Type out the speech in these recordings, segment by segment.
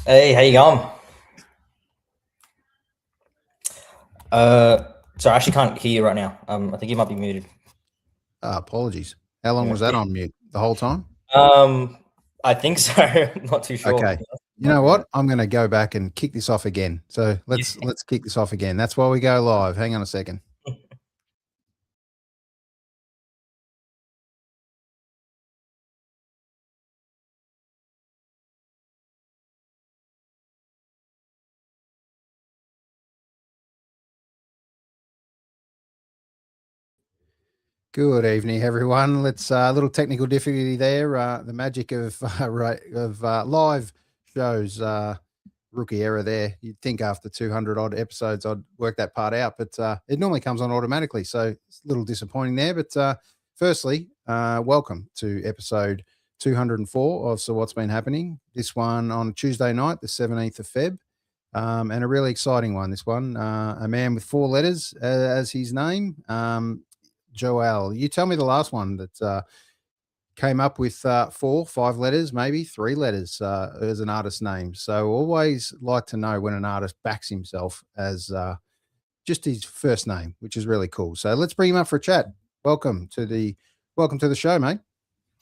Hey, how you going? Sorry, I actually can't hear you right now. I think you might be muted. Apologies. How long was that on mute? The whole time? I think so. I'm not too sure. Okay. You know what? I'm going to go back and kick this off again. So let's kick this off again. That's why we go live. Hang on a second. Good evening, everyone. Let's a little technical difficulty there. The magic of live shows. Rookie error there. You'd think after 200 odd episodes, I'd work that part out, but it normally comes on automatically. So it's a little disappointing there. But firstly, welcome to episode 204 of So What's Been Happening. This one on Tuesday night, the 17th of Feb. And a really exciting one, this one. A man with 4 letters as his name. Joel, you tell me the last one that came up with 4, 5 letters, maybe 3 letters as an artist's name. So always like to know when an artist backs himself as just his first name, which is really cool. So let's bring him up for a chat. Welcome to the show, mate.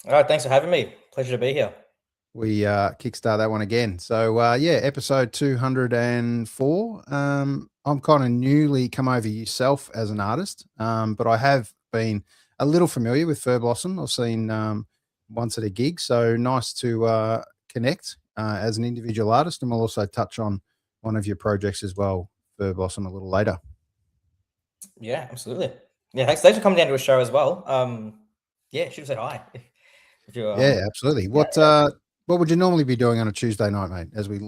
All right, thanks for having me. Pleasure to be here. We kickstart that one again. So episode 204. I'm kind of newly come over yourself as an artist, but I have been a little familiar with Fur Blossom. I've seen once at a gig, so nice to connect as an individual artist, and we'll also touch on one of your projects as well, Fur Blossom, a little later. Yeah, absolutely. Yeah, thanks for coming down to a show as well. Should have said hi. Yeah, absolutely. What would you normally be doing on a Tuesday night, mate, as we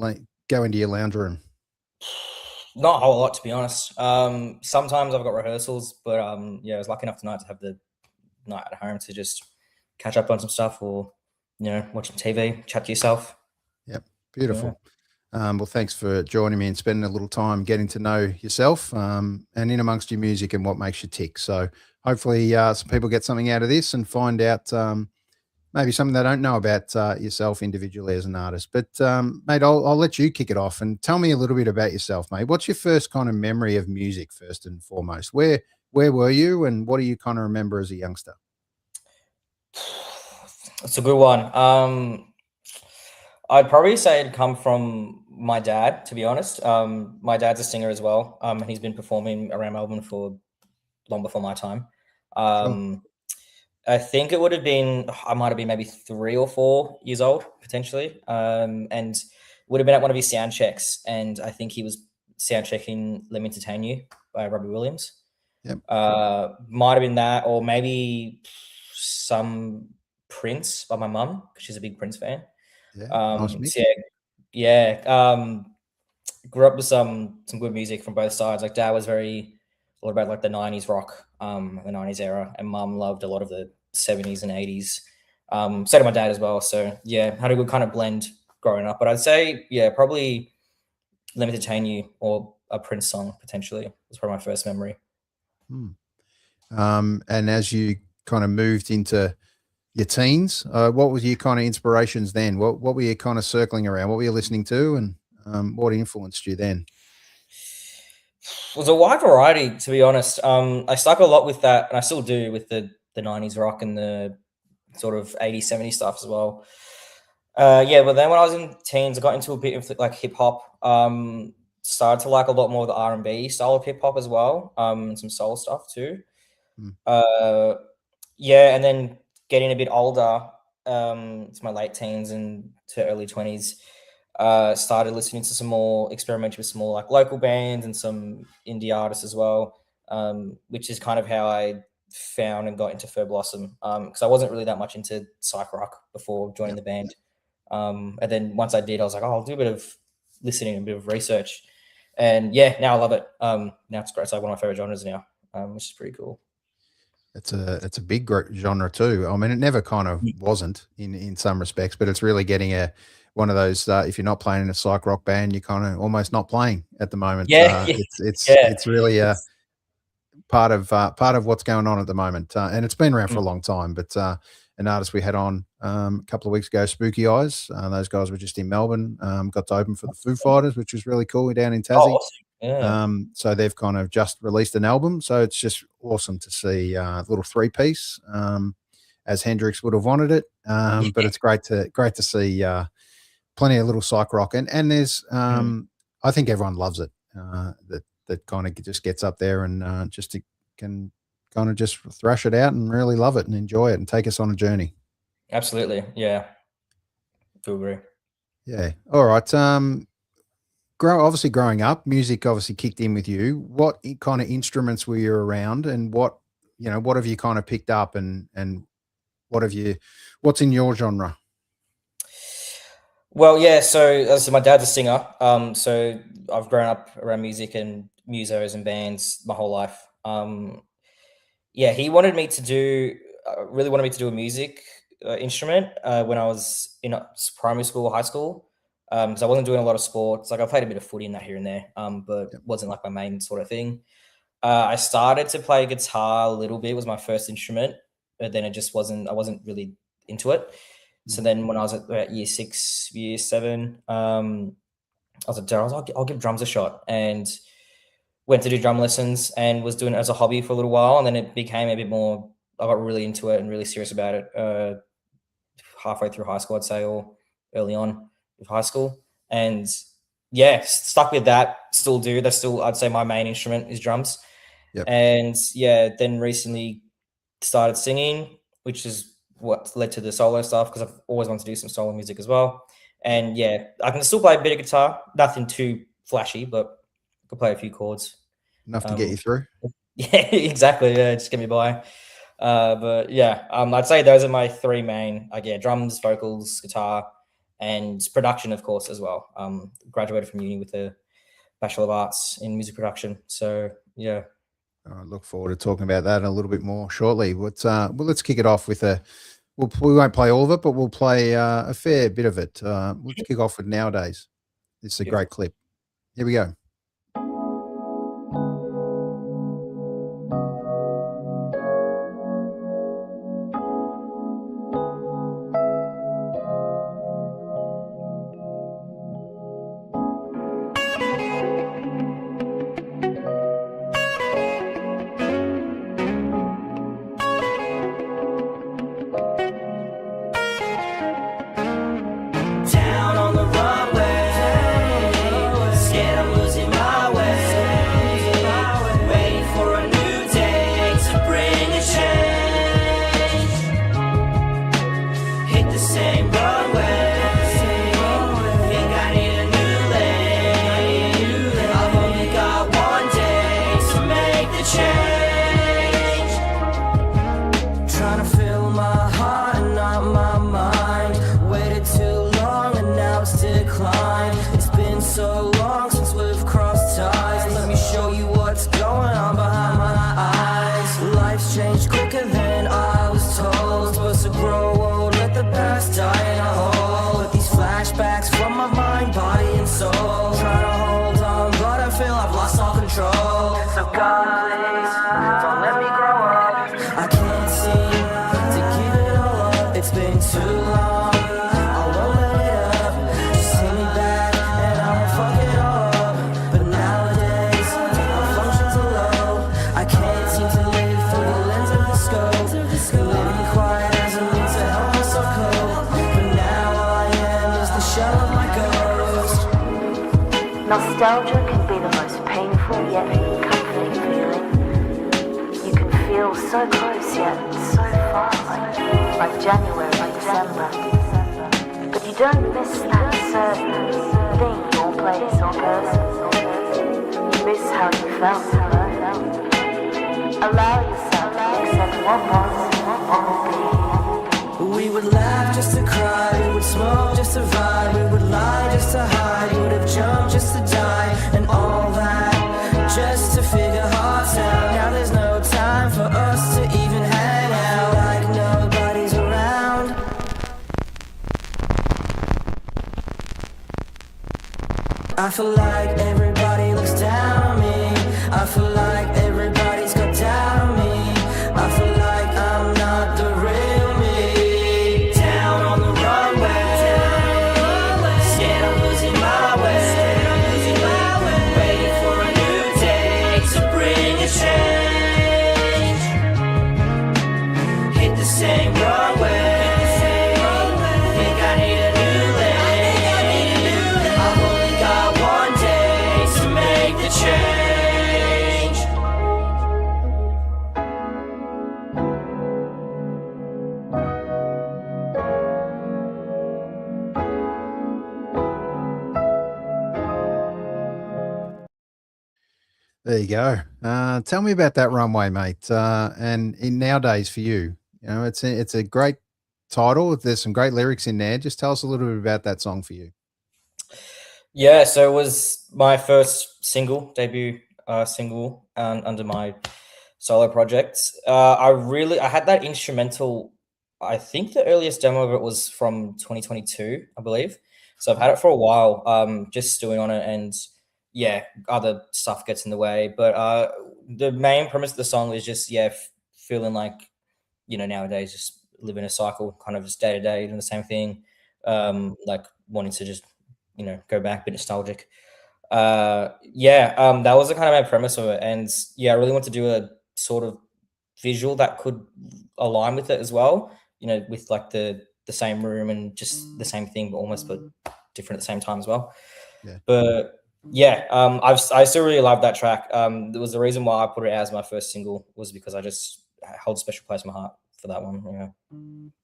go into your lounge room? Not a whole lot, to be honest. Sometimes I've got rehearsals, but I was lucky enough tonight to have the night at home to just catch up on some stuff or, watch some TV, chat to yourself. Yep, beautiful. Yeah. Well, thanks for joining me and spending a little time getting to know yourself and in amongst your music and what makes you tick. So hopefully some people get something out of this and find out maybe something they don't know about yourself individually as an artist. But, mate, I'll let you kick it off and tell me a little bit about yourself, mate. What's your first kind of memory of music, first and foremost? Where were you and what do you kind of remember as a youngster? That's a good one. I'd probably say it'd come from my dad, to be honest. My dad's a singer as well, and he's been performing around Melbourne for long before my time. Sure. I think it would have been, I might have been maybe 3 or 4 years old, potentially, and would have been at one of his sound checks, and I think he was sound checking Let Me Entertain You by Robbie Williams. Yep. Might have been that, or maybe some Prince by my mum, because she's a big Prince fan. Nice Grew up with some good music from both sides. Like dad was all about like the 90s rock, the 90s era, and mum loved a lot of the 70s and 80s. So did my dad as well. So yeah, had a good kind of blend growing up. But I'd say, probably Let Me Entertain You or a Prince song potentially was probably my first memory. And as you kind of moved into your teens. What was your kind of inspirations then? What were you kind of circling around? What were you listening to, and what influenced you then? It was a wide variety, to be honest. I stuck a lot with that, and I still do with the 90s rock and the sort of 80s, 70s stuff as well. Yeah, but then when I was in teens, I got into a bit of like hip hop. Started to like a lot more of the R&B style of hip hop as well. And some soul stuff too. Mm. Yeah, and then getting a bit older, to my late teens and to early 20s, started listening to some more, experimenting with some more like local bands and some indie artists as well, which is kind of how I found and got into Fur Blossom, because I wasn't really that much into psych rock before joining the band. And then once I did, I was like, oh, I'll do a bit of listening and a bit of research. And yeah, now I love it. Now it's great. It's like one of my favorite genres now, which is pretty cool. It's a big genre too. I mean, it never kind of wasn't in some respects, but it's really getting one of those. If you're not playing in a psych rock band, you're kind of almost not playing at the moment. Yeah, it's really part of what's going on at the moment, and it's been around for a long time. But an artist we had on a couple of weeks ago, Spooky Eyes. Those guys were just in Melbourne. Got to open for the Foo Fighters, which was really cool. We're down in Tassie. Oh, awesome. Yeah. So they've kind of just released an album. So it's just awesome to see a little 3-piece, as Hendrix would have wanted it. But it's great to see plenty of little psych rock, and there's I think everyone loves it. That kind of just gets up there and can kind of just thrash it out and really love it and enjoy it and take us on a journey. Absolutely. Yeah. Do agree. Yeah. All right. Obviously growing up, music obviously kicked in with you. What kind of instruments were you around, and what have you kind of picked up, and what's in your genre? Well, yeah. So my dad's a singer. So I've grown up around music and musos and bands my whole life. Yeah, he wanted me to really wanted me to do a music instrument when I was in primary school or high school, because I wasn't doing a lot of sports. Like I played a bit of footy in that here and there, but it wasn't like my main sort of thing. I started to play guitar a little bit. It was my first instrument, but then it just wasn't. I wasn't really into it. So then when I was at about year 6, year 7, I was like, I'll give drums a shot, and went to do drum lessons and was doing it as a hobby for a little while. And then it became a bit more, I got really into it and really serious about it halfway through high school, I'd say, or early on with high school. And yeah, stuck with that, still do. That's still, I'd say my main instrument is drums. Yep. And yeah, then recently started singing, which is what led to the solo stuff, because I've always wanted to do some solo music as well. And yeah, I can still play a bit of guitar, nothing too flashy, but I can play a few chords. Enough to get you through. Yeah, exactly. Yeah, just get me by. But yeah, I'd say those are my 3 main, drums, vocals, guitar, and production, of course, as well. Graduated from uni with a Bachelor of Arts in Music Production. So yeah. I look forward to talking about that a little bit more shortly. Let's kick it off with we won't play all of it, but we'll play a fair bit of it. Let's kick off with Nowadays. This is a great clip. Here we go. Down on the runway, scared of losing taking too long. I won't let it up. Just hit me back and I'ma fuck it up. But nowadays, my functions are low. I can't seem to live through the lens of the scope. Living quiet as a means to help myself cope. But now all I am is the shell of my ghost. Nostalgia can be the most painful yet comforting feeling. You can feel so close yet so far, like January, like December. But you don't miss that certain thing or place or person. You miss how you felt. Allow yourself to accept what was and what will be. We would laugh just to cry, we would smoke just to vibe, we would lie just to hide, we would have jumped just to die, and all that, just to figure hearts out. Now there's no time for us to even hang out, like nobody's around. I feel like everybody looks down on me. I feel like everybody's got doubt on me. I feel like I'm not the real me. Down on the runway, scared I'm losing my way. Waiting for a new day to bring a change. Hit the same runway. Think I need a new lane. I've only got one day to make the change. There you go. Tell me about that runway, mate. And in nowadays for you, it's a great title. There's some great lyrics in there. Just tell us a little bit about that song for you. Yeah, so it was my first debut single under my solo project. I had that instrumental. I think the earliest demo of it was from 2022, I believe. So I've had it for a while, just stewing on it, and yeah, other stuff gets in the way. But the main premise of the song is just feeling like nowadays just living a cycle, kind of just day to day doing the same thing, like wanting to just go back, a bit nostalgic. That was the kind of main premise of it, and I really want to do a sort of visual that could align with it as well, with like the same room and just the same thing, but almost but different at the same time as well. But I still really love that track. There was the reason why I put it as my first single was because I just hold a special place in my heart for that one.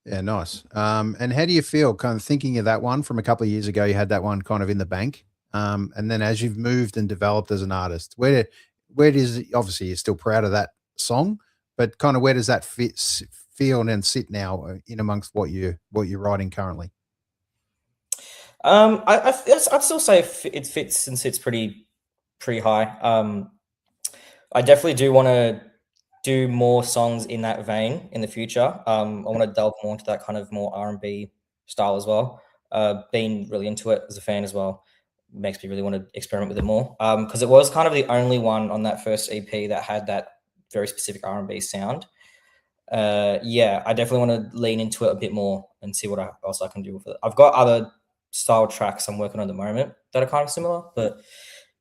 Yeah, nice. And how do you feel kind of thinking of that one from a couple of years ago? You had that one kind of in the bank. And then as you've moved and developed as an artist, where does obviously you're still proud of that song, but kind of where does that feel and sit now in amongst what you're writing currently? I'd still say it fits and sits pretty high. I definitely do want to do more songs in that vein in the future. I want to delve more into that kind of more R&B style as well. Being really into it as a fan as well makes me really want to experiment with it more. Because it was kind of the only one on that first EP that had that very specific R&B sound. I definitely want to lean into it a bit more and see what else I can do with it. I've got other style tracks I'm working on at the moment that are kind of similar, but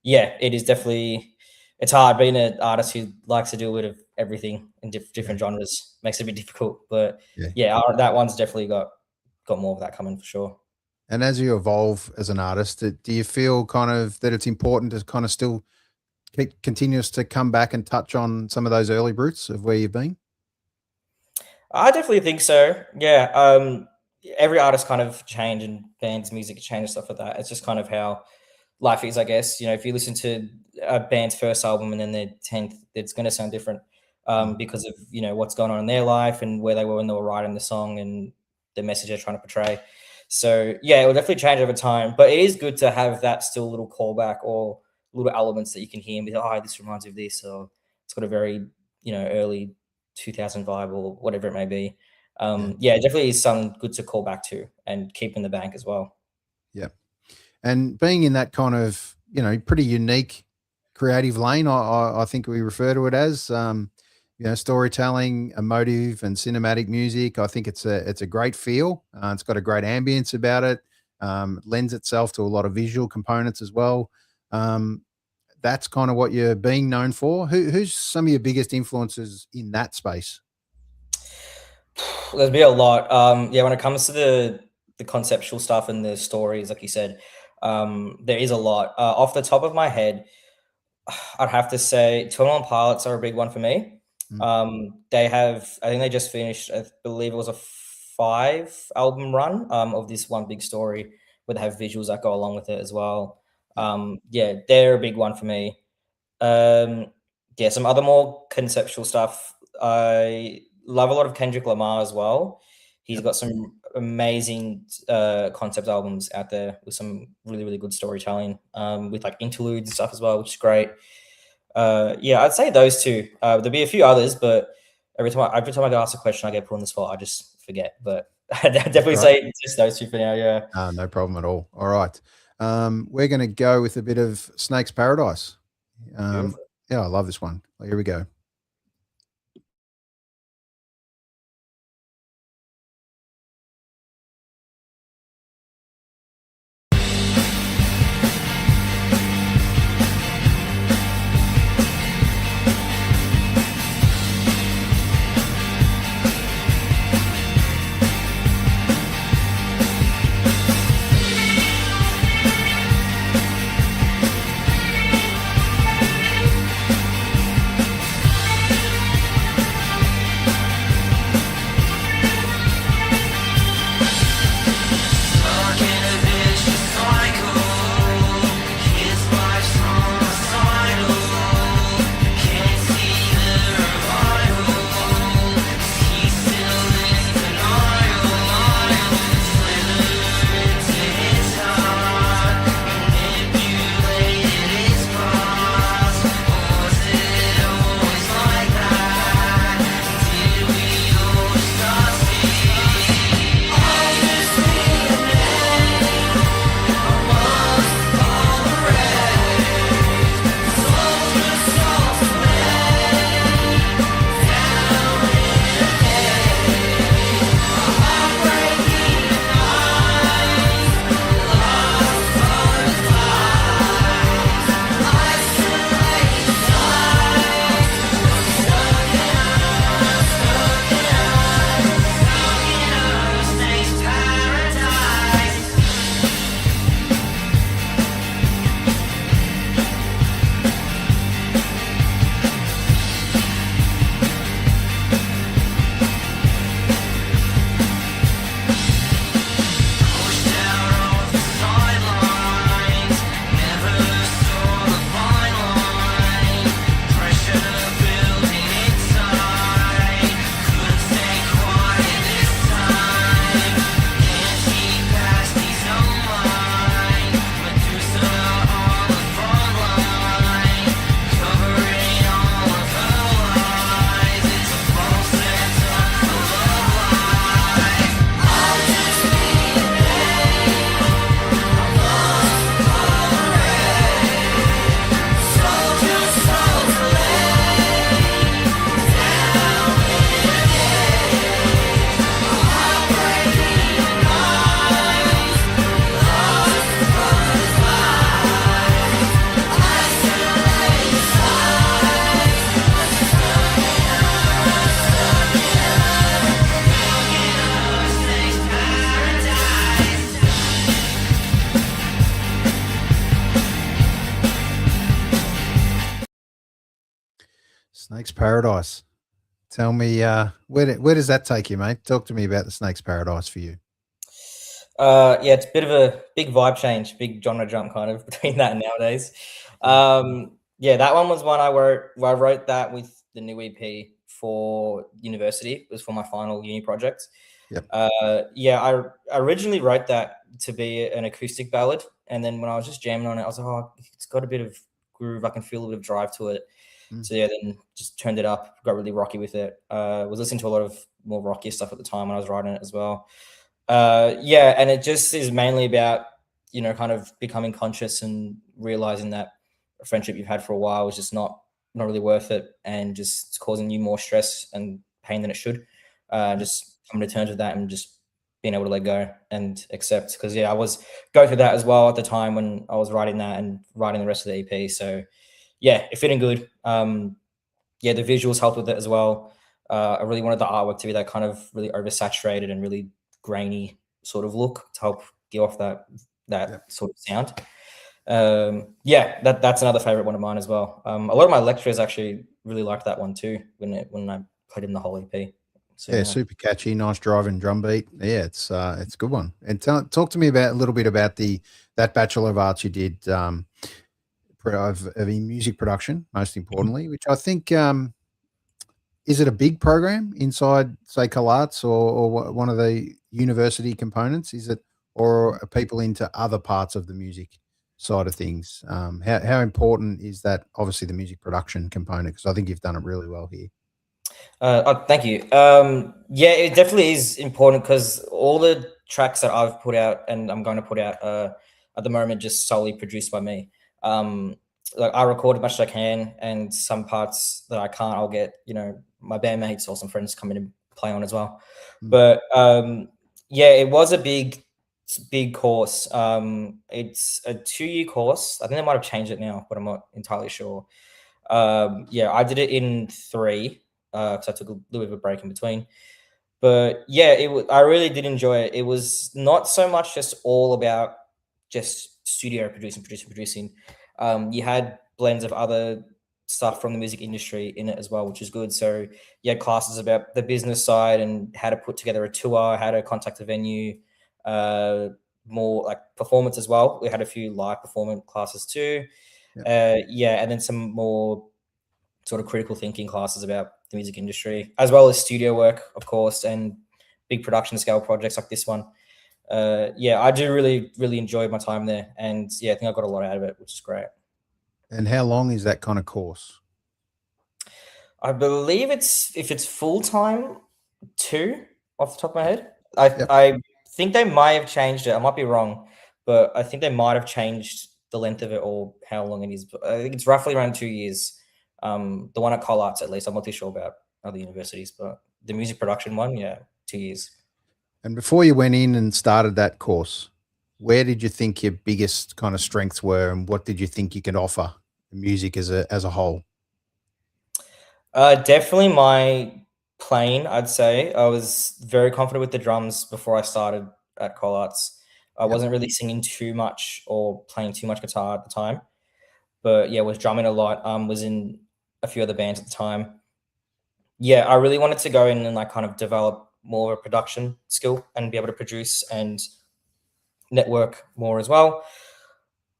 it is definitely, it's hard being an artist who likes to do a bit of everything in different genres. Makes it a bit difficult, but that one's definitely got more of that coming for sure. And as you evolve as an artist, do you feel kind of that it's important to kind of still continuous to come back and touch on some of those early roots of where you've been? I definitely think so. Yeah. Every artist kind of change, and bands, music change and stuff like that. It's just kind of how life is, I guess. If you listen to a band's first album and then their 10th, it's going to sound different because of, what's going on in their life and where they were when they were writing the song and the message they're trying to portray. So it will definitely change over time, but it is good to have that still little callback or little elements that you can hear and be like, oh, this reminds me of this, or it's got a very, early 2000 vibe or whatever it may be. It definitely is something good to call back to and keep in the bank as well. Yeah. And being in that kind of, pretty unique creative lane, I think we refer to it as, storytelling, emotive and cinematic music. I think it's a great feel. It's got a great ambience about it. Lends itself to a lot of visual components as well. That's kind of what you're being known for. Who's some of your biggest influences in that space? There's been a lot. When it comes to the conceptual stuff and the stories, like you said, there is a lot. Off the top of my head, I'd have to say 21 Pilots are a big one for me. They have, I think they just finished, I believe it was a 5-album run of this one big story where they have visuals that go along with it as well. They're a big one for me. Some other more conceptual stuff. I love a lot of Kendrick Lamar as well. He's got some amazing concept albums out there with some really, really good storytelling, with like interludes and stuff as well, which is great. I'd say those two. There'll be a few others, but every time I get asked a question, I get put on the spot. I just forget. But I'd definitely say just those two for now. Yeah. No problem at all. All right. We're going to go with a bit of Snake's Paradise. I love this one. Here we go. Snake's Paradise. Tell me, where does that take you, mate? Talk to me about the Snake's Paradise for you. It's a bit of a big vibe change, big genre jump kind of between that and nowadays. That one was one I wrote that with the new EP for university. It was for my final uni project. Yep. I originally wrote that to be an acoustic ballad, and then when I was just jamming on it, I was like, oh, it's got a bit of groove. I can feel a bit of drive to it. So then just turned it up, got really rocky with it. Was listening to a lot of more rocky stuff at the time when I was writing it as well. And it just is mainly about, kind of becoming conscious and realizing that a friendship you've had for a while is just not not really worth it, and just causing you more stress and pain than it should. Just coming to terms with that and just being able to let go and accept. Because I was going through that as well at the time when I was writing that and writing the rest of the EP. So it fitting good. The visuals helped with it as well. I really wanted the artwork to be that kind of really oversaturated and really grainy sort of look to help give off that sort of sound. That's another favorite one of mine as well. A lot of my lecturers actually really liked that one too when I played in the whole EP. So, super catchy, nice driving drum beat. Yeah, it's a good one. And talk to me a little bit about that Bachelor of Arts you did of music production, most importantly, which I think is it a big program inside, say, CalArts or one of the university components? Is it, or are people into other parts of the music side of things? How important is that? Obviously, the music production component, because I think you've done it really well here. Thank you. It definitely is important because all the tracks that I've put out and I'm going to put out at the moment just solely produced by me. I record as much as I can, and some parts that I can't, I'll get my bandmates or some friends come in and play on as well. But it was a big course. It's a 2-year course. I think they might have changed it now, but I'm not entirely sure. I did it in 3 because I took a little bit of a break in between. But I really did enjoy it. It was not so much just all about just studio producing. You had blends of other stuff from the music industry in it as well, which is good. So you had classes about the business side and how to put together a tour, how to contact a venue, more like performance as well. We had a few live performance classes too. And then some more sort of critical thinking classes about the music industry, as well as studio work, of course, and big production scale projects like this one. I do really, really enjoy my time there. And I think I got a lot out of it, which is great. And how long is that kind of course? I believe if it's full-time, 2 off the top of my head. I think they might have changed it. I might be wrong, but I think they might have changed the length of it or how long it is. But I think it's roughly around 2 years. The one at CalArts, at least. I'm not too sure about other universities, but the music production one, 2 years. And before you went in and started that course, where did you think your biggest kind of strengths were, and what did you think you could offer music as a whole? Definitely my playing, I'd say. I was very confident with the drums before I started at CalArts. I wasn't really singing too much or playing too much guitar at the time, but was drumming a lot. Was in a few other bands at the time. I really wanted to go in and like kind of develop more of a production skill and be able to produce and network more as well.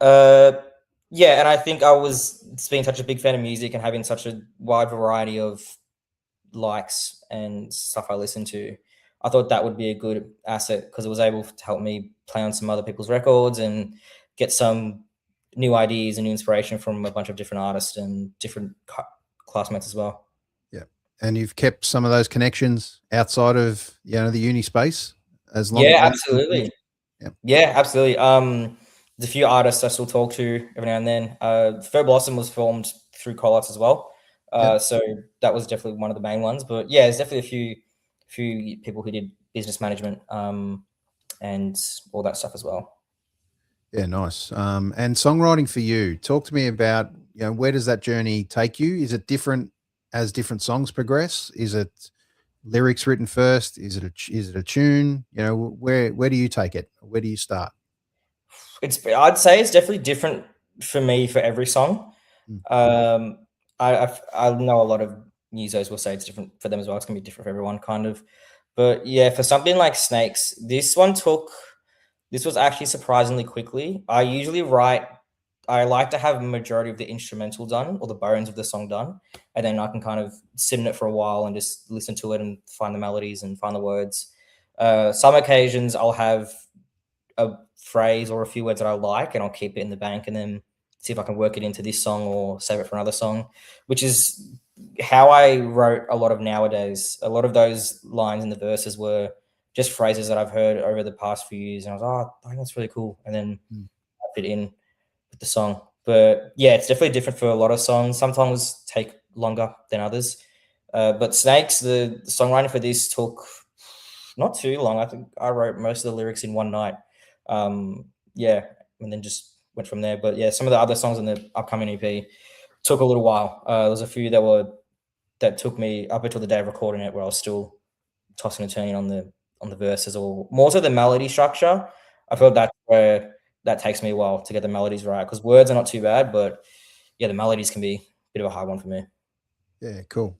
And I think I was being such a big fan of music and having such a wide variety of likes and stuff I listen to. I thought that would be a good asset because it was able to help me play on some other people's records and get some new ideas and new inspiration from a bunch of different artists and different classmates as well. Yeah. And you've kept some of those connections outside of, the uni space as long as absolutely. Yeah, absolutely. There's a few artists I still talk to every now and then. Fur Blossom was formed through CalArts as well. So that was definitely one of the main ones. But there's definitely a few people who did business management and all that stuff as well. Yeah, nice. And songwriting for you, talk to me about, where does that journey take you? Is it different as different songs progress? Is it lyrics written first? Is it a tune? Where do you take it? Where do you start? I'd say it's definitely different for me for every song. I know a lot of musos will say it's different for them as well. It's gonna be different for everyone, kind of. But for something like Snakes, this was actually surprisingly quickly. I like to have a majority of the instrumental done or the bones of the song done, and then I can kind of sit in it for a while and just listen to it and find the melodies and find the words. Some occasions I'll have a phrase or a few words that I like and I'll keep it in the bank and then see if I can work it into this song or save it for another song, which is how I wrote a lot of Nowadays. A lot of those lines in the verses were just phrases that I've heard over the past few years, and I was I think that's really cool, and then I fit in with the song. But yeah, it's definitely different for a lot of songs. Some songs take longer than others. But Snakes, the songwriting for this took not too long. I think I wrote most of the lyrics in one night. Yeah, and then just went from there. But yeah, some of the other songs on the upcoming EP took a little while. There was a few that took me up until the day of recording it, where I was still tossing and turning on the verses, or more so the melody structure. I feel that's where that takes me a while to get the melodies right, because words are not too bad, but yeah, the melodies can be a bit of a hard one for me. Yeah, cool.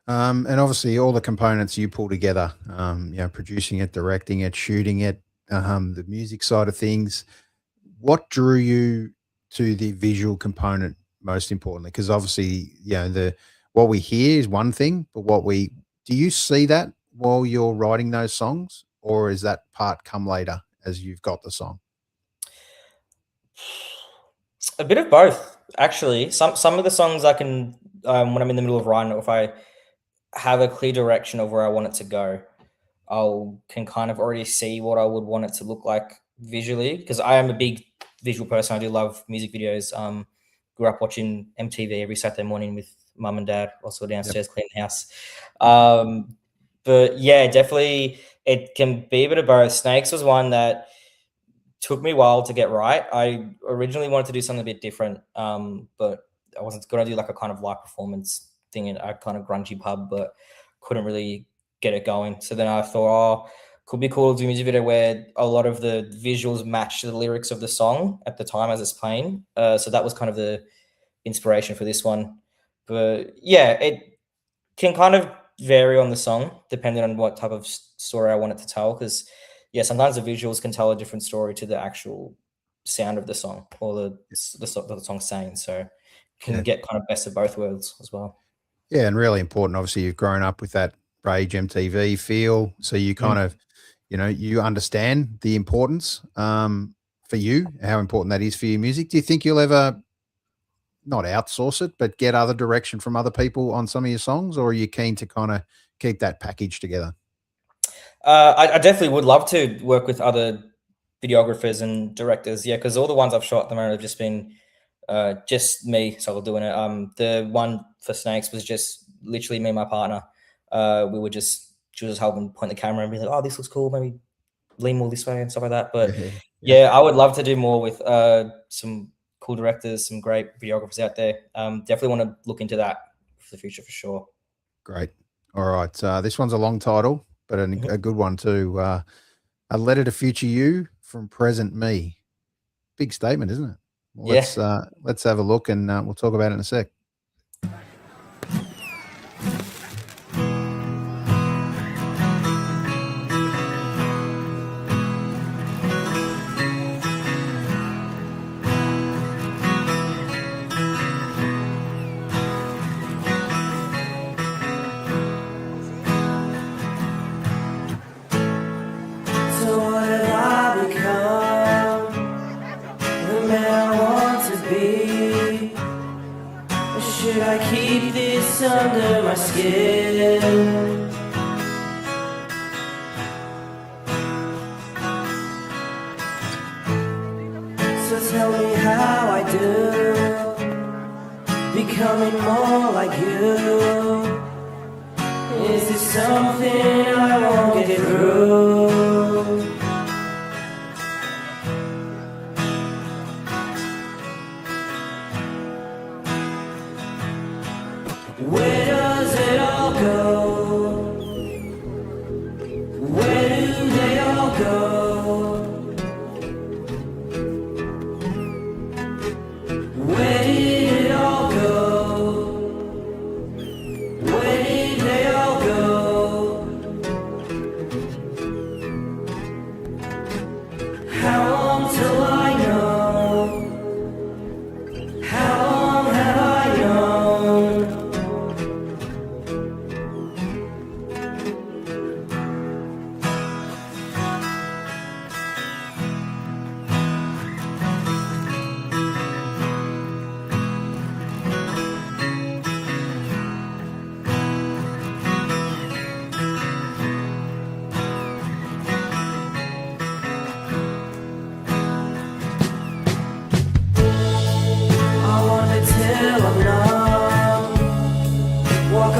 And obviously all the components you pull together, producing it, directing it, shooting it, the music side of things. What drew you to the visual component most importantly? Because obviously, what we hear is one thing, but do you see that while you're writing those songs, or is that part come later as you've got the song? A bit of both, actually. Some of the songs I can, when I'm in the middle of writing, or if I have a clear direction of where I want it to go, can kind of already see what I would want it to look like visually, because I am a big visual person. I do love music videos. Grew up watching MTV every Saturday morning with mum and dad, also downstairs cleaning the house. But yeah, definitely it can be a bit of both. Snakes was one that took me a while to get right. I originally wanted to do something a bit different, but I wasn't going to do like a kind of live performance thing in a kind of grungy pub, but couldn't really get it going. So then I thought, could be cool to do a music video where a lot of the visuals match the lyrics of the song at the time as it's playing. So that was kind of the inspiration for this one. But yeah, it can kind of vary on the song depending on what type of story I want it to tell, because yeah, sometimes the visuals can tell a different story to the actual sound of the song, or the song saying. So can get kind of best of both worlds as well. Yeah, and really important. Obviously, you've grown up with that Rage MTV feel, so you kind of, you understand the importance for you, how important that is for your music. Do you think you'll ever not outsource it, but get other direction from other people on some of your songs, or are you keen to kind of keep that package together? I definitely would love to work with other videographers and directors. Yeah, because all the ones I've shot at the moment have just been just me solo doing it. The one for Snakes was just literally me and my partner. She was just helping point the camera and be like, "Oh, this looks cool. Maybe lean more this way," and stuff like that. But yeah, I would love to do more with some cool directors, some great videographers out there. Definitely want to look into that for the future for sure. Great. All right. This one's a long title, but a good one too. A letter to future you from present me. Big statement, isn't it? Well, let's have a look, and we'll talk about it in a sec. Under my skin, so tell me how I do, becoming more like you. Is this something I won't get through? Where does it all go? Where do they all go? Where did it all go? Where did they all go?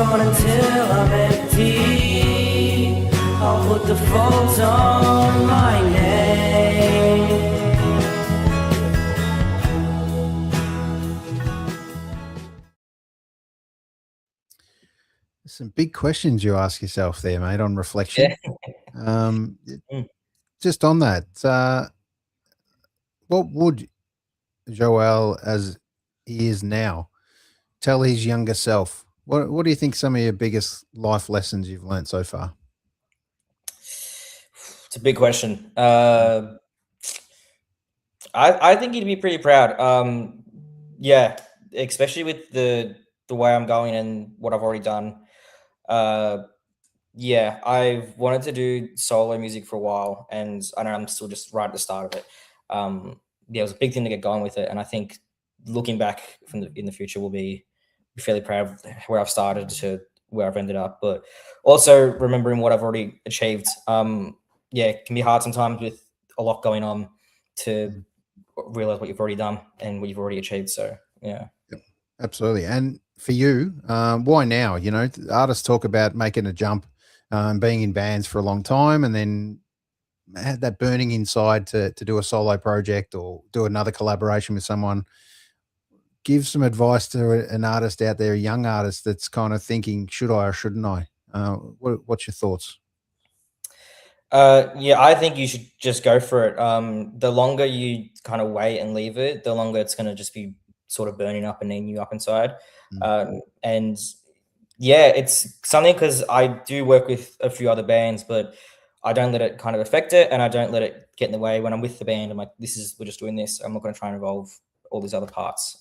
on until I'm empty. I'll put the folds on my name. Some big questions you ask yourself there, mate, on reflection. Just on that, what would Joel, as he is now, tell his younger self? What do you think some of your biggest life lessons you've learned so far? It's a big question. I think he'd be pretty proud. Yeah, especially with the way I'm going and what I've already done. Yeah, I've wanted to do solo music for a while, and I know I'm still just right at the start of it. Yeah, it was a big thing to get going with it, and I think looking back in the future, will be fairly proud of where I've started to where I've ended up, but also remembering what I've already achieved. Yeah, it can be hard sometimes with a lot going on to realize what you've already done and what you've already achieved. So yeah. Yep, absolutely. And for you, why now? You know, artists talk about making a jump, being in bands for a long time, and then had that burning inside to do a solo project or do another collaboration with someone. Give some advice to an artist out there, a young artist that's kind of thinking, should I or shouldn't I? What's your thoughts? Yeah, I think you should just go for it. The longer you kind of wait and leave it, the longer it's going to just be sort of burning up and eating you up inside. And yeah, it's something, because I do work with a few other bands, but I don't let it kind of affect it, and I don't let it get in the way. When I'm with the band, I'm like, we're just doing this. I'm not going to try and involve all these other parts.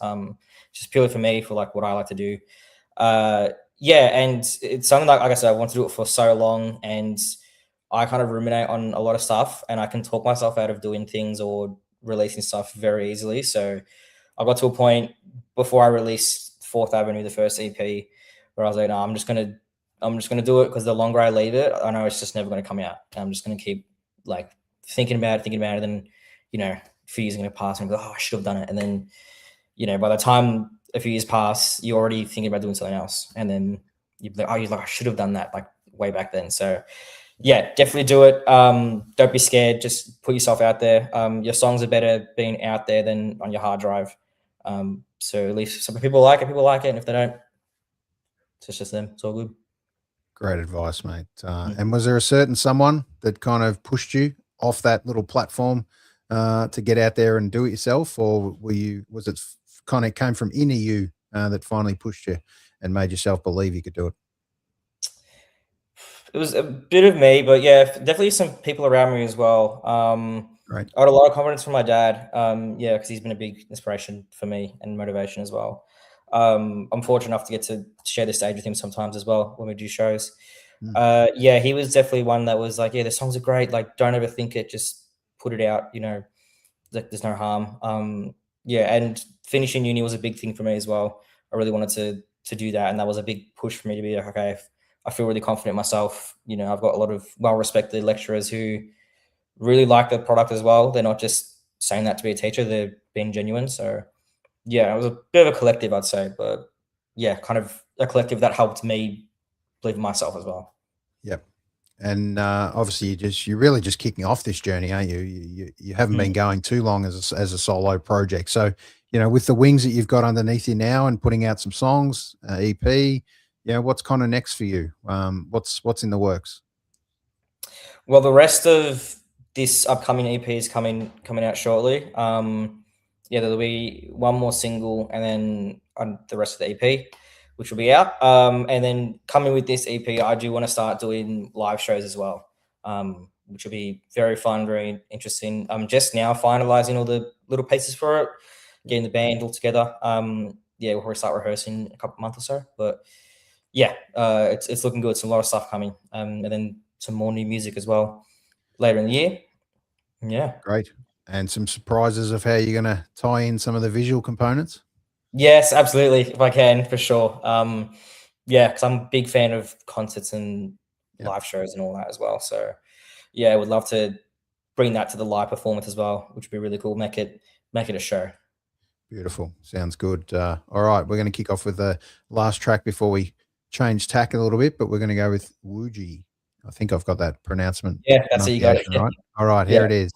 Just purely for me, for like what I like to do. Yeah, and it's something like I said, I want to do it for so long, and I kind of ruminate on a lot of stuff, and I can talk myself out of doing things or releasing stuff very easily. So I got to a point before I released Fourth Avenue, the first EP, where I was like, no, I'm just gonna do it, because the longer I leave it, I know it's just never going to come out. I'm just going to keep like thinking about it, and then, you know, a few years are going to pass and go, oh, I should have done it. And then, you know, by the time a few years pass, you're already thinking about doing something else. And then you're like, I should have done that like way back then. So yeah, definitely do it. Don't be scared. Just put yourself out there. Your songs are better being out there than on your hard drive. So at least some people like it. And if they don't, it's just them. It's all good. Great advice, mate. And was there a certain someone that kind of pushed you off that little platform to get out there and do it yourself, or was it kind of came from inner you that finally pushed you and made yourself believe you could do it? It was a bit of me, but yeah, definitely some people around me as well. Right. I had a lot of confidence from my dad. Yeah, because he's been a big inspiration for me and motivation as well. I'm fortunate enough to get to share the stage with him sometimes as well when we do shows. Yeah, he was definitely one that was like, yeah, the songs are great. Like, don't overthink it. Just put it out. You know, like there's no harm. Yeah, and finishing uni was a big thing for me as well. I really wanted to do that, and that was a big push for me to be like, okay, I feel really confident in myself. You know, I've got a lot of well-respected lecturers who really like the product as well. They're not just saying that to be a teacher; they're being genuine. So yeah, it was a bit of a collective, I'd say, but yeah, kind of a collective that helped me believe in myself as well. Yep. And obviously, you're really just kicking off this journey, aren't you? You haven't been going too long as a solo project. So, you know, with the wings that you've got underneath you now and putting out some songs, EP, what's kind of next for you? What's in the works? Well, the rest of this upcoming EP is coming out shortly. Yeah, there'll be one more single, and then on the rest of the EP, which will be out. And then coming with this EP, I do want to start doing live shows as well, which will be very fun, very interesting. I'm just now finalizing all the little pieces for it, getting the band all together. Yeah, we'll probably start rehearsing in a couple months or so. But yeah, it's looking good. It's a lot of stuff coming, and then some more new music as well later in the year. Yeah, great. And some surprises of how you're going to tie in some of the visual components? Yes, absolutely. If I can, for sure. Yeah, because I'm a big fan of concerts and live shows and all that as well. So yeah, I would love to bring that to the live performance as well, which would be really cool. Make it a show. Beautiful. Sounds good. All right, we're going to kick off with the last track before we change tack a little bit, but we're going to go with Wuji. I think I've got that pronouncement. Yeah, that's how you got it. Right. All right, here it is.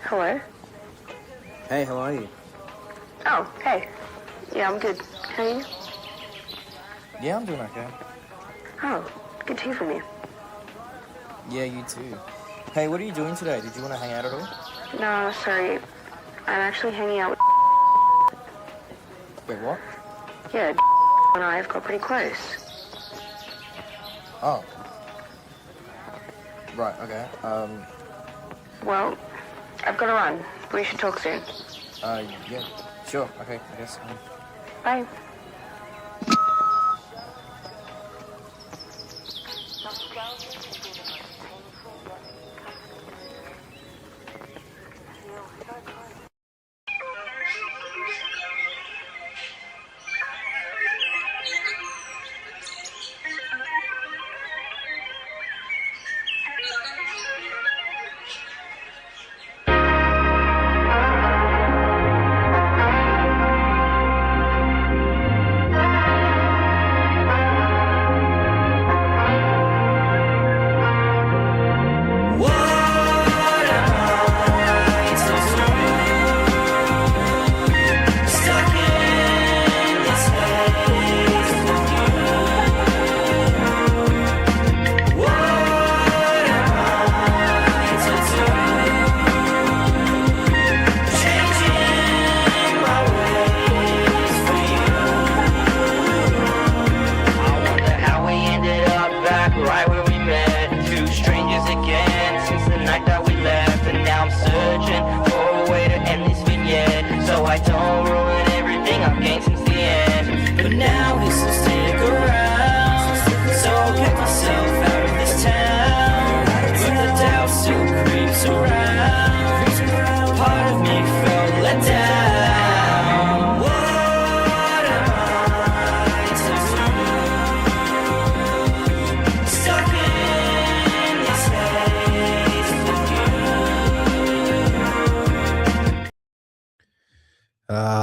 Hello? Hey, how are you? Oh, hey. Yeah, I'm good. How are you? Yeah, I'm doing okay. Oh, good to hear from you. Yeah, you too. Hey, what are you doing today? Did you want to hang out at all? No, sorry. I'm actually hanging out with... Wait, what? Yeah, and I have got pretty close. Oh. Right, okay. Well, I've got to run. We should talk soon. Yeah, sure, okay, I guess. Bye.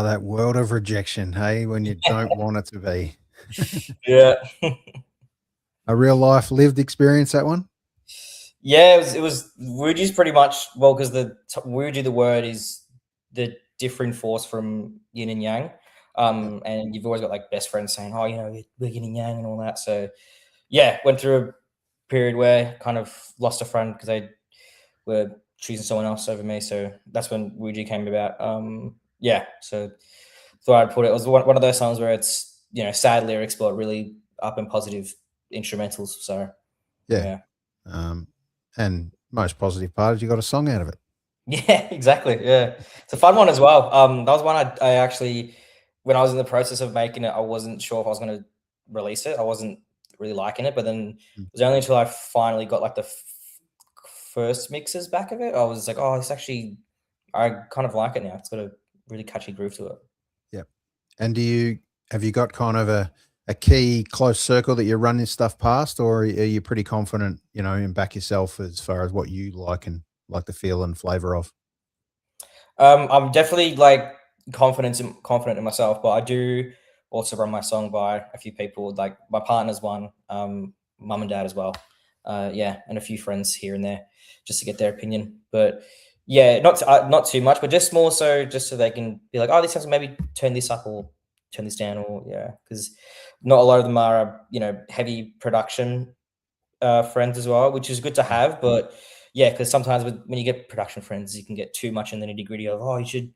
That world of rejection, hey, when you don't want it to be. Yeah. A real life lived experience, that one? Yeah, it was Wuji's pretty much, well, because Wuji, the word is the differing force from yin and yang. And you've always got like best friends saying, oh, you know, we're yin and yang and all that. So yeah, went through a period where kind of lost a friend because they were choosing someone else over me. So that's when Wuji came about. Yeah, so thought I'd put it. It was one of those songs where it's, you know, sad lyrics, but really up and positive instrumentals. So yeah. And most positive part is you got a song out of it. Yeah, exactly. Yeah, it's a fun one as well. That was one I actually, when I was in the process of making it, I wasn't sure if I was going to release it. I wasn't really liking it, but then it was only until I finally got like the first mixes back of it, I was like, oh, it's actually, I kind of like it now. It's got a really catchy groove to it. Yeah. And have you got kind of a key close circle that you run this stuff past, or are you pretty confident, you know, and back yourself as far as what you like and like the feel and flavor of? I'm definitely like confident in myself, but I do also run my song by a few people, like my partner's one, mum and dad as well. Yeah, and a few friends here and there just to get their opinion. But yeah, not too much, but just more so just so they can be like, oh, this has maybe turn this up or turn this down, or yeah, because not a lot of them are, you know, heavy production friends as well, which is good to have. But yeah, because sometimes when you get production friends, you can get too much in the nitty gritty of, oh, you should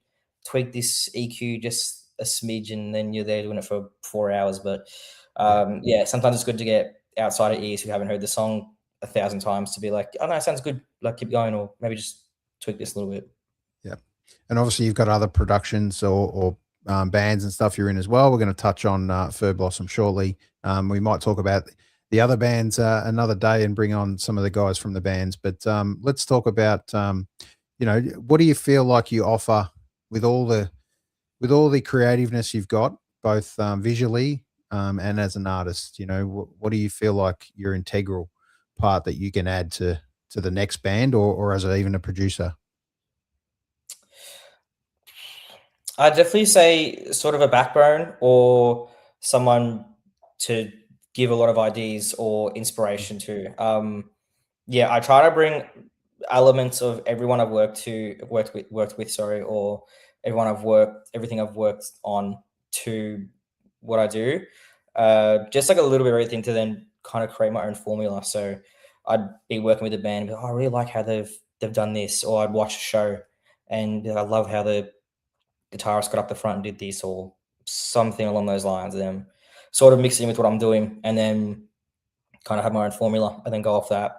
tweak this EQ just a smidge, and then you're there doing it for 4 hours. But yeah, sometimes it's good to get outside ears who haven't heard the song 1,000 times to be like, oh no, it sounds good, like keep going, or maybe just tweak this a little bit. Yeah. And obviously you've got other productions or bands and stuff you're in as well. We're going to touch on Fir Blossom shortly. We might talk about the other bands another day and bring on some of the guys from the bands. But let's talk about, you know, what do you feel like you offer with all the creativeness you've got, both visually and as an artist? You know, what do you feel like your integral part that you can add to the next band, or as even a producer? I'd definitely say sort of a backbone or someone to give a lot of ideas or inspiration to. Yeah, I try to bring elements of everyone I've worked with, sorry, or everything I've worked on to what I do. Just like a little bit of everything to then kind of create my own formula. So I'd be working with a band, and be like, oh, I really like how they've done this, or I'd watch a show and I love how the guitarist got up the front and did this, or something along those lines, and then sort of mix it in with what I'm doing, and then kind of have my own formula and then go off that,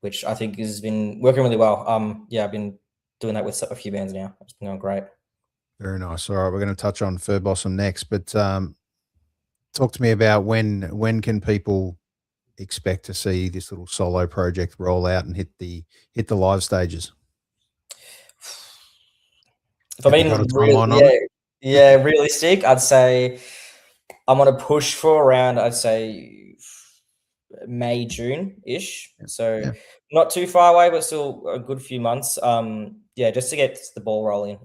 which I think has been working really well. Yeah, I've been doing that with a few bands now. It's been going great. Very nice. All right, we're going to touch on Fur Blossom next, but talk to me about when can people expect to see this little solo project roll out and hit the live stages? If I mean, realistic, I'd say I'm gonna push for around, I'd say May, June-ish. So not too far away, but still a good few months. Yeah, just to get the ball rolling.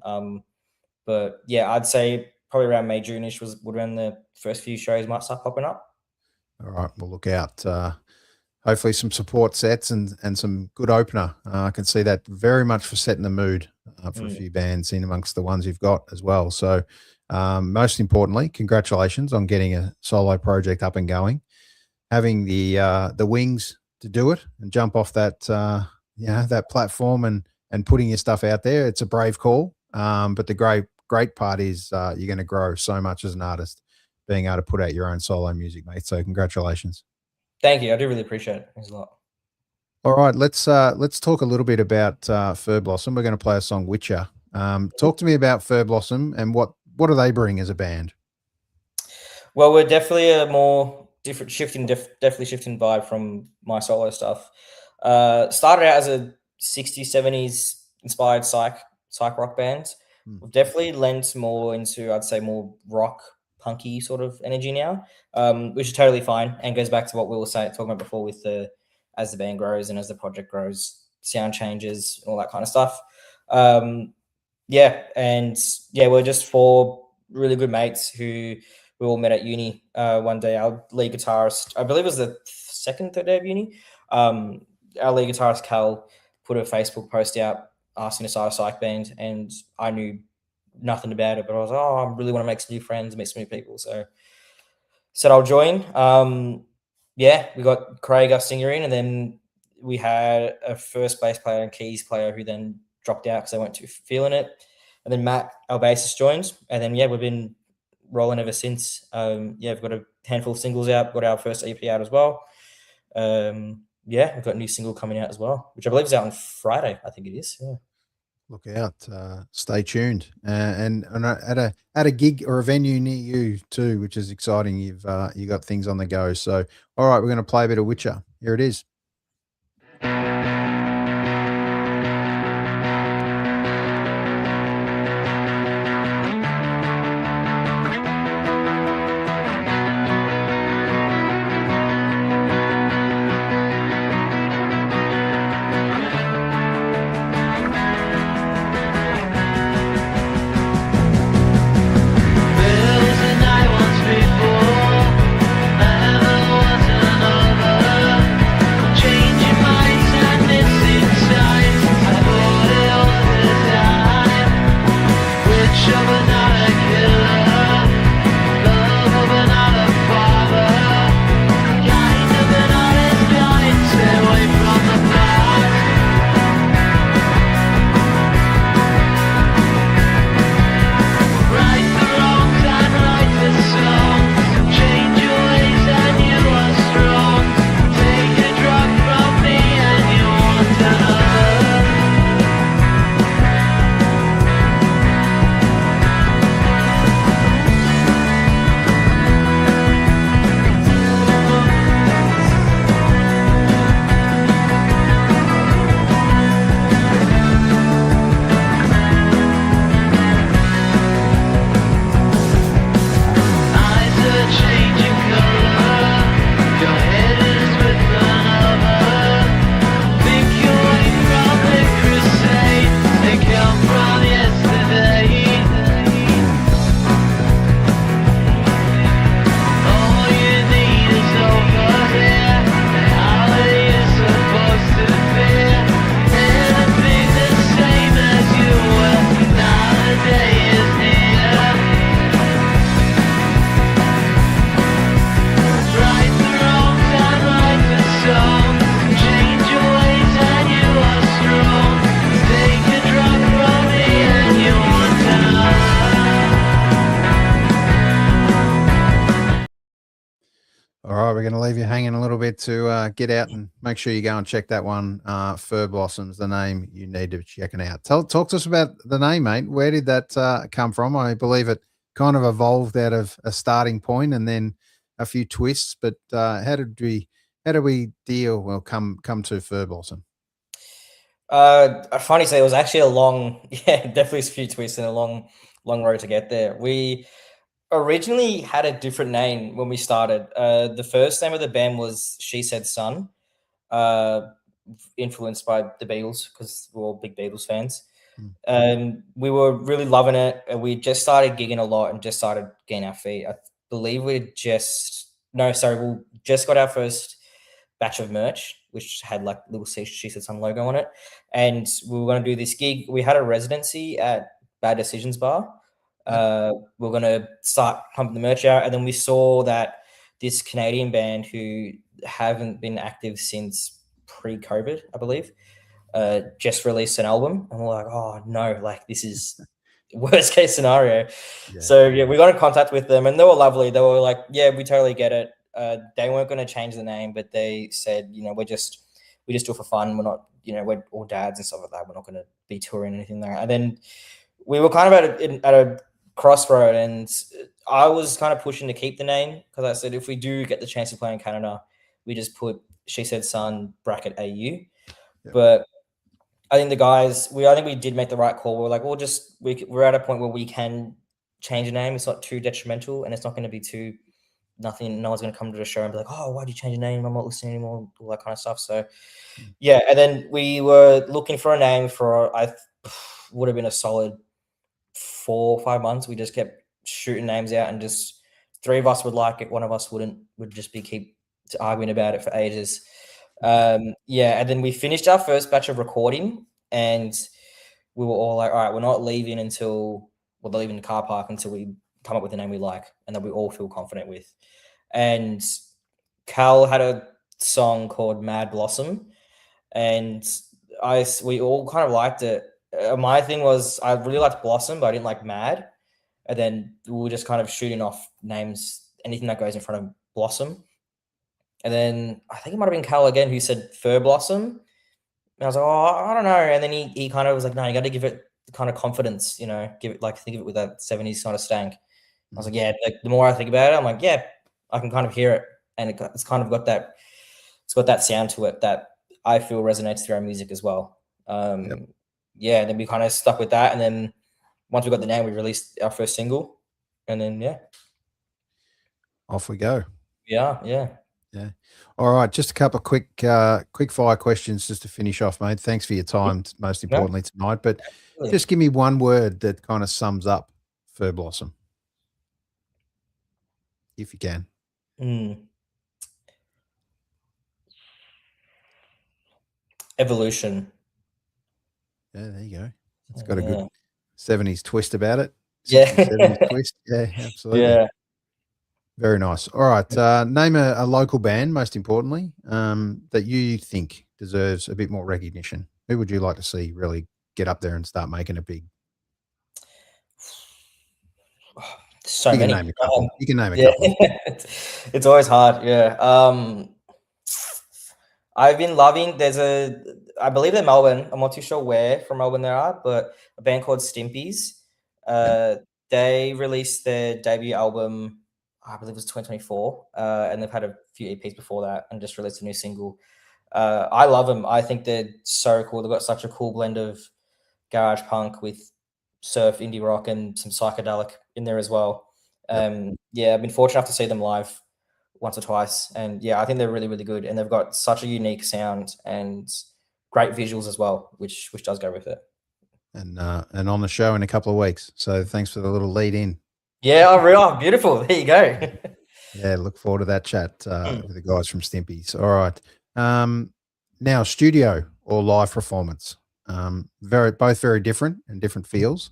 But yeah, I'd say probably around May, June-ish would when the first few shows might start popping up. All right, we'll look out. Hopefully some support sets and some good opener. I can see that very much for setting the mood for a few bands in amongst the ones you've got as well. So most importantly, congratulations on getting a solo project up and going, having the wings to do it and jump off that that platform and putting your stuff out there. It's a brave call, but the great part is you're going to grow so much as an artist, being able to put out your own solo music, mate. So congratulations. Thank you. I do really appreciate it. Thanks a lot. All right, let's talk a little bit about Fur Blossom. We're going to play a song, Witcher. Talk to me about Fur Blossom and what do they bring as a band? Well, we're definitely a more different definitely shifting vibe from my solo stuff. Started out as a 60s, 70s inspired psych rock band. We've definitely lent more into, I'd say, more rock, punky sort of energy now, which is totally fine and goes back to what we were talking about before with as the band grows and as the project grows, sound changes, all that kind of stuff. We're just four really good mates who we all met at uni one day. Our lead guitarist, I believe it was the third day of uni, our lead guitarist Cal put a Facebook post out asking to start a psych band, and I knew nothing about it, but I was like, I really want to make some new friends, meet some new people. So said I'll join. We got Craig, our singer, in, and then we had a first bass player and keys player who then dropped out because they weren't too feeling it. And then Matt, our bassist, joined. And then, we've been rolling ever since. We've got a handful of singles out, got our first EP out as well. We've got a new single coming out as well, which I believe is out on Friday, I think it is. Yeah. Look out, stay tuned, and at a gig or a venue near you too, which is exciting. You got things on the go. So, all right, we're going to play a bit of Witcher. Here it is. Changing minds. we're going to leave you hanging a little bit to get out and make sure you go and check that one. Fur Blossoms, the name you need to check it out. Talk to us about the name, mate. Where did that come from? I believe it kind of evolved out of a starting point and then a few twists. But how did we deal? Well, come to Fur Blossom. Funny say, it was actually a long, definitely a few twists and a long road to get there. We originally had a different name when we started. The first name of the band was She Said Son, influenced by the Beatles because we're all big Beatles fans. We were really loving it. And we just started gigging a lot and just started getting our feet. I believe we just got our first batch of merch, which had like little She Said Son logo on it. And we were going to do this gig. We had a residency at Bad Decisions Bar. We're going to start pumping the merch out. And then we saw that this Canadian band who haven't been active since pre-COVID, I believe, just released an album. And we're like, oh no, like this is worst case scenario. Yeah. So yeah, we got in contact with them and they were lovely. They were like, yeah, we totally get it. They weren't going to change the name, but they said, we just do it for fun. We're not, we're all dads and stuff like that. We're not going to be touring or anything there. And then we were kind of at a crossroad, and I was kind of pushing to keep the name because I said if we do get the chance to play in Canada, we just put She Said Son / AU. Yep. But I think the guys, I think we did make the right call. We were like, we're at a point where we can change the name. It's not too detrimental, and it's not going to be too nothing. No one's going to come to the show and be like, oh, why'd you change your name? I'm not listening anymore. All that kind of stuff. So yeah, and then we were looking for a name for would have been a solid 4 or 5 months. We just kept shooting names out, and just 3 of us would like it, one of us wouldn't. Would just be keep arguing about it for ages. And then we finished our first batch of recording, and we were all like, all right, we're not leaving until we're leaving the car park until we come up with a name we like and that we all feel confident with. And Cal had a song called Mad Blossom, and we all kind of liked it. My thing was I really liked Blossom, but I didn't like Mad. And then we were just kind of shooting off names, anything that goes in front of Blossom. And then I think it might have been Cal again who said Fur Blossom. And I was like, oh, I don't know. And then he kind of was like, no, you got to give it kind of confidence, give it think of it with that 70s kind of stank. I was like, yeah, the more I think about it, I'm like, yeah, I can kind of hear it. And it's kind of got that sound to it that I feel resonates through our music as well. Yeah, and then we kind of stuck with that. And then once we got the name, we released our first single. And then, yeah. Off we go. Yeah. All right. Just a couple of quick fire questions just to finish off, mate. Thanks for your time, most importantly tonight. But just give me one word that kind of sums up Fur Blossom, if you can. Evolution. Yeah, there you go. It's got a good 70s twist about it. 60s, Yeah. 70s twist. Yeah, absolutely. Yeah. Very nice. All right. Name a local band, most importantly, that you think deserves a bit more recognition. Who would you like to see really get up there and start making it big? So you many. Can name a couple. You can name a couple. It's always hard. Yeah. I've been loving. I believe they're Melbourne. I'm not too sure where from Melbourne they are, but a band called Stimpies. They released their debut album, I believe it was 2024, and they've had a few EPs before that and just released a new single. I love them. I think they're so cool. They've got such a cool blend of garage punk with surf, indie rock, and some psychedelic in there as well. I've been fortunate enough to see them live once or twice, and yeah, I think they're really, really good, and they've got such a unique sound and great visuals as well, which does go with it. And on the show in a couple of weeks. So thanks for the little lead in. Yeah, real beautiful. There you go. Yeah, look forward to that chat with the guys from Stimpies. All right. Now, studio or live performance, both very different and different feels.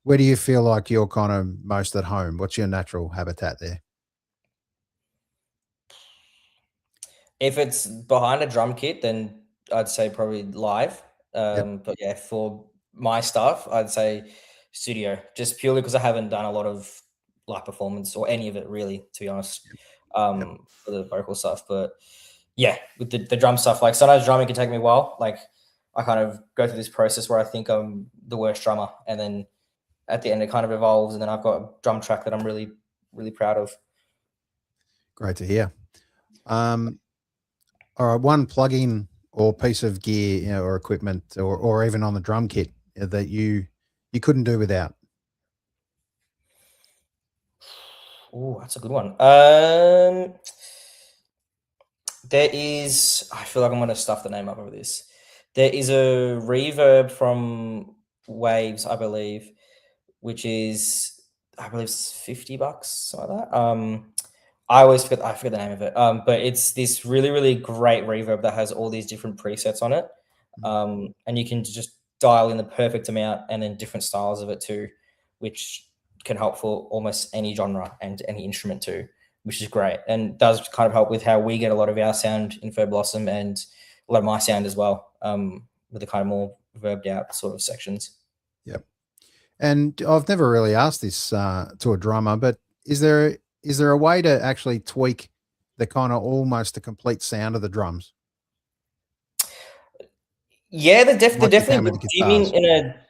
Where do you feel like you're kind of most at home? What's your natural habitat there? If it's behind a drum kit, then I'd say probably live. But yeah, for my stuff, I'd say studio, just purely because I haven't done a lot of live performance or any of it really, to be honest. for the vocal stuff. But yeah, with the drum stuff, like sometimes drumming can take me a while. Like I kind of go through this process where I think I'm the worst drummer, and then at the end it kind of evolves, and then I've got a drum track that I'm really, really proud of. Great to hear. All right, one plugin or piece of gear, you know, or equipment, or even on the drum kit that you couldn't do without. Oh, that's a good one. There is, I feel like I'm going to stuff the name up over this. There is a reverb from Waves, I believe, which is, I believe it's $50, something like that. I forget the name of it. But it's this really, really great reverb that has all these different presets on it. And you can just dial in the perfect amount and then different styles of it too, which can help for almost any genre and any instrument too, which is great. And does kind of help with how we get a lot of our sound in Fur Blossom and a lot of my sound as well, with the kind of more verbed out sort of sections. Yep. And I've never really asked this to a drummer, but is there a way to actually tweak the kind of almost the complete sound of the drums? Yeah, they're Like definitely. Do you mean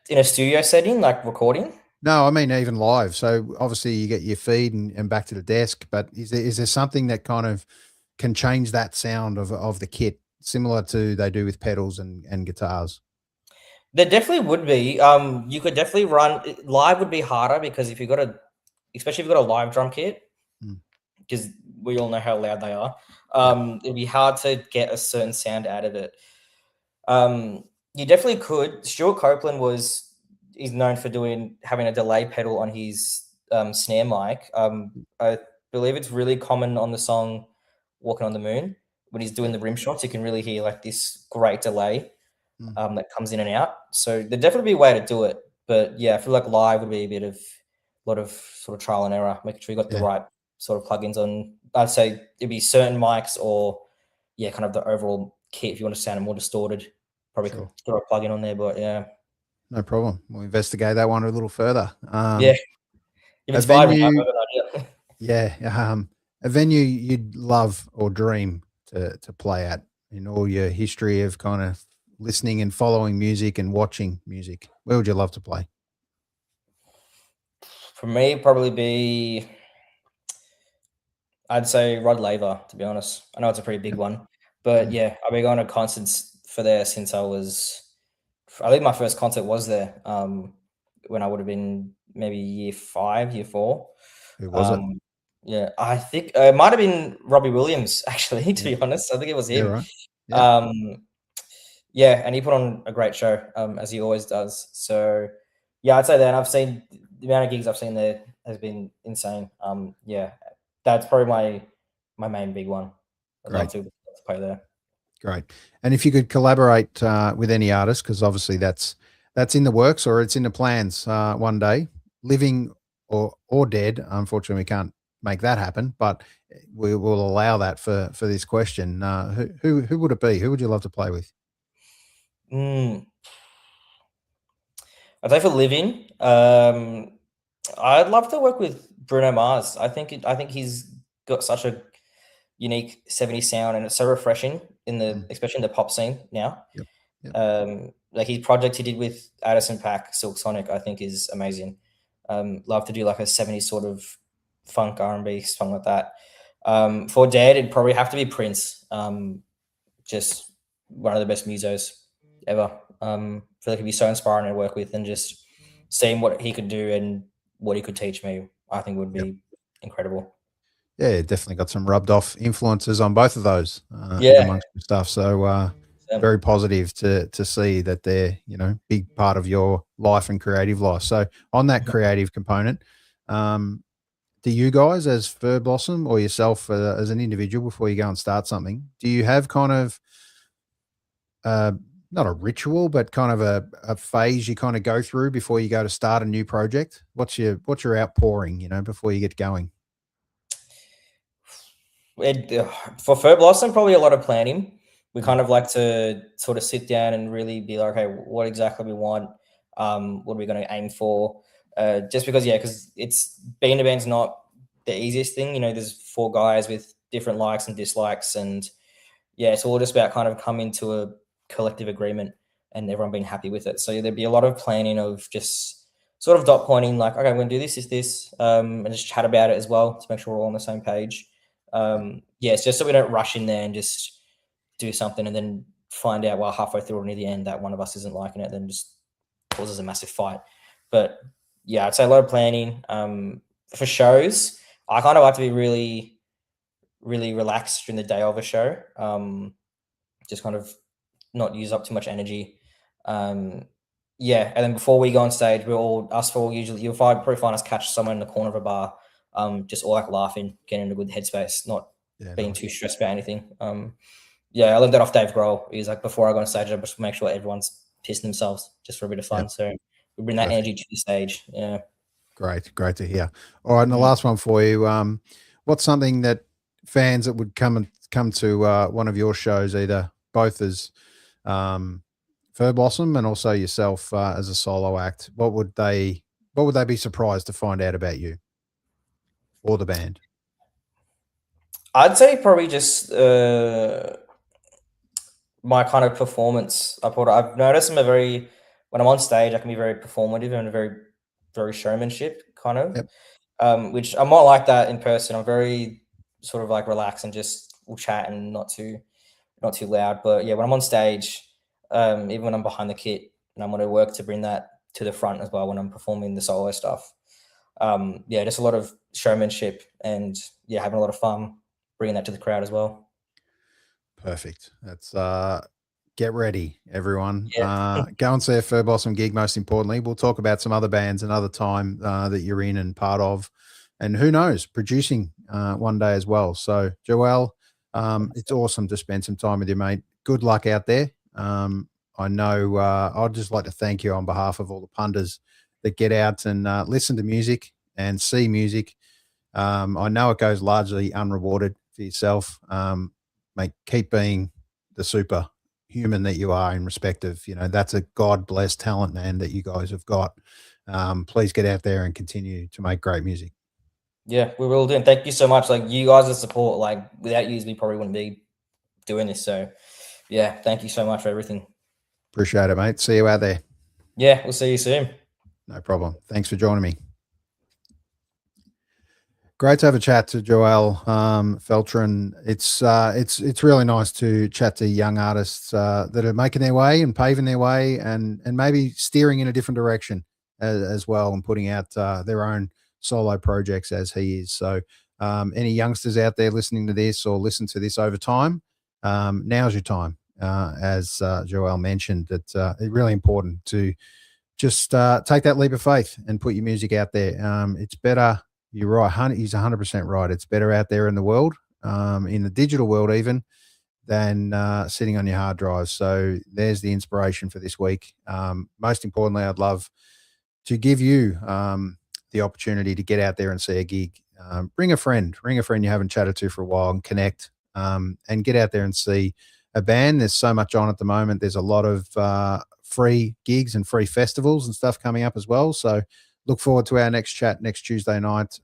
in a studio setting, like recording? No, I mean even live. So obviously you get your feed and back to the desk, but is there something that kind of can change that sound of the kit, similar to they do with pedals and guitars? There definitely would be. You could definitely run live. Would be harder because especially if you've got a live drum kit, because we all know how loud they are. It'd be hard to get a certain sound out of it. You definitely could. Stuart Copeland is known for having a delay pedal on his snare mic. I believe it's really common on the song "Walking on the Moon" when he's doing the rim shots. You can really hear like this great delay that comes in and out. So there'd definitely be a way to do it. But yeah, I feel like live would be a lot of sort of trial and error, making sure you got the right sort of plugins on. I'd say it'd be certain mics or kind of the overall kit. If you want to sound more distorted, probably could throw a plugin on there. But yeah, no problem. We'll investigate that one a little further. You've inspired me. Yeah, a venue you'd love or dream to play at in all your history of kind of listening and following music and watching music. Where would you love to play? For me, probably be, I'd say Rod Laver, to be honest. I know it's a pretty big one, but yeah, I've been going to concerts for there since I think my first concert was there when I would have been maybe year 5, year 4. Who was it? Yeah, I think it might have been Robbie Williams, actually, to be honest. I think it was him. Yeah, right. Yeah, and he put on a great show, as he always does. So, yeah, I'd say that. And I've seen the amount of gigs I've seen there has been insane. Yeah, that's probably my main big one. I'd love to play there. Great. And if you could collaborate with any artist, because obviously that's in the works or it's in the plans one day, living or dead. Unfortunately, we can't make that happen, but we will allow that for this question. Who would it be? Who would you love to play with? I'd say for living, I'd love to work with Bruno Mars. I think he's got such a unique 70s sound, and it's so refreshing especially in the pop scene now. Yep. Like his project he did with Addison Paak, Silk Sonic, I think is amazing. Love to do like a 70s sort of funk R&B song like that. For Dead, it'd probably have to be Prince. Just one of the best musos ever. I feel like it'd be so inspiring to work with, and just seeing what he could do and what he could teach me, I think would be incredible. Yeah, definitely got some rubbed off influences on both of those amongst your stuff. So very positive to see that they're, big part of your life and creative life. So on that creative component, do you guys as Fur Blossom or yourself as an individual, before you go and start something, do you have kind of not a ritual, but kind of a phase you kind of go through before you go to start a new project? What's your outpouring, before you get going? For Fur Blossom, probably a lot of planning. We kind of like to sort of sit down and really be like, okay, what exactly we want? What are we going to aim for? Just because it's being a band's not the easiest thing. There's 4 guys with different likes and dislikes, and yeah, it's all just about kind of coming to a collective agreement and everyone being happy with it. So there'd be a lot of planning of just sort of dot pointing, like, okay, we're gonna do this, and just chat about it as well to make sure we're all on the same page. Yeah, it's just so we don't rush in there and just do something and then find out, well, halfway through or near the end that one of us isn't liking it, then just causes a massive fight. But yeah, I'd say a lot of planning. For shows, I kind of like to be really, really relaxed during the day of a show. Just kind of not use up too much energy. Yeah, and then before we go on stage, you'll probably find us catch someone in the corner of a bar, just all like laughing, getting in a good headspace, not being too stressed about anything. Yeah, I learned that off Dave Grohl. He's like, before I go on stage, I just make sure everyone's pissing themselves just for a bit of fun. Yep. So we bring that energy to the stage. Yeah. Great to hear. All right, and the last one for you. What's something that fans that would come to one of your shows, either both as Fur Blossom and also yourself as a solo act, what would they be surprised to find out about you or the band? I'd say probably just my kind of performance. I've noticed when I'm on stage, I can be very performative and very showmanship kind of. Yep. Which I'm more like that in person. I'm very sort of like relaxed and just will chat and not too loud. But yeah, when I'm on stage, even when I'm behind the kit, and I'm going to work to bring that to the front as well when I'm performing the solo stuff. Yeah, just a lot of showmanship and yeah, having a lot of fun bringing that to the crowd as well. Perfect. That's get ready, everyone. Yeah. Go and see a Fur Blossom gig. Most importantly, we'll talk about some other bands another time that you're in and part of, and who knows, producing one day as well. So, Joel, it's awesome to spend some time with you, mate. Good luck out there. I know I'd just like to thank you on behalf of all the punters that get out and listen to music and see music. I know it goes largely unrewarded for yourself. Mate, keep being the super human that you are in respect of, that's a God-blessed talent, man, that you guys have got. Please get out there and continue to make great music. Yeah, we will do. And thank you so much. Like, you guys' support, like, without you, we probably wouldn't be doing this. So yeah, thank you so much for everything. Appreciate it, mate. See you out there. Yeah, we'll see you soon. No problem. Thanks for joining me. Great to have a chat to Joel Feltrin. It's really nice to chat to young artists that are making their way and paving their way and maybe steering in a different direction as well, and putting out their own solo projects as he is. So any youngsters out there listening to this or listen to this over time, now's your time. As Joel mentioned, it's really important to just take that leap of faith and put your music out there. It's better. You're right. He's 100% right. It's better out there in the world, in the digital world even, than sitting on your hard drive. So there's the inspiration for this week. Most importantly, I'd love to give you the opportunity to get out there and see a gig. Bring a friend you haven't chatted to for a while and connect, and get out there and see a band. There's so much on at the moment. There's a lot of free gigs and free festivals and stuff coming up as well. So look forward to our next chat next Tuesday night.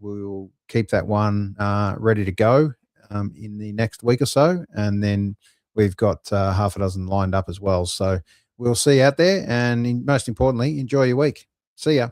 We'll keep that one ready to go in the next week or so. And then we've got half a dozen lined up as well. So we'll see you out there. And most importantly, enjoy your week. See ya.